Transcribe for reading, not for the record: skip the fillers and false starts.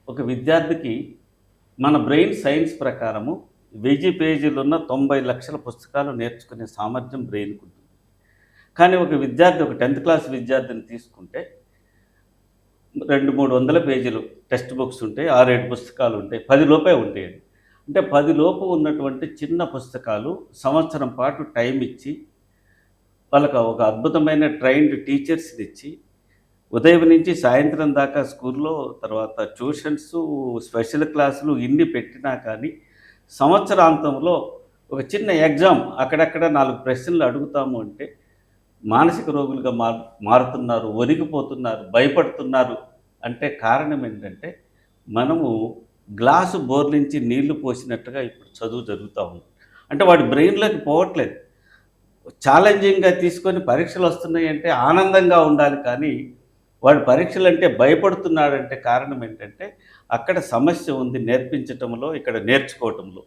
ఒక విద్యార్థికి మన బ్రెయిన్ సైన్స్ ప్రకారము 1000 పేజీలున్న 90 లక్షల పుస్తకాలు నేర్చుకునే సామర్థ్యం బ్రెయిన్‌కు ఉంటుంది. కానీ ఒక విద్యార్థి ఒక 10థ్ క్లాస్ విద్యార్థిని తీసుకుంటే 2, 300 పేజీలు టెక్స్ట్ బుక్స్ ఉంటాయి. 6, 7 పుస్తకాలు ఉంటాయి. 10 లోపే ఉంటాయండి. అంటే 10 లోపు ఉన్నటువంటి చిన్న పుస్తకాలు సంవత్సరం పాటు టైం ఇచ్చి వాళ్ళకి ఒక అద్భుతమైన ట్రైన్డ్ టీచర్స్‌నిచ్చి ఉదయం నుంచి సాయంత్రం దాకా స్కూల్లో, తర్వాత ట్యూషన్సు, స్పెషల్ క్లాసులు ఇన్ని పెట్టినా కానీ, సంవత్సరాంతంలో ఒక చిన్న ఎగ్జామ్ అక్కడక్కడ 4 ప్రశ్నలు అడుగుతాము అంటే, మానసిక రోగులుగా మారుతున్నారు, ఒరిగిపోతున్నారు, భయపడుతున్నారు. అంటే కారణం ఏంటంటే, మనము గ్లాసు బోర్లించి నీళ్లు పోసినట్టుగా ఇప్పుడు చదువు జరుగుతూ ఉంది. అంటే వాడి బ్రెయిన్‌లోకి పోవట్లేదు. ఛాలెంజింగ్‌గా తీసుకొని పరీక్షలు వస్తున్నాయంటే ఆనందంగా ఉండాలి కానీ వాడు పరీక్షలంటే భయపడుతున్నాడంటే కారణం ఏంటంటే, అక్కడ సమస్య ఉంది నేర్పించటంలో, ఇక్కడ నేర్చుకోవటంలో.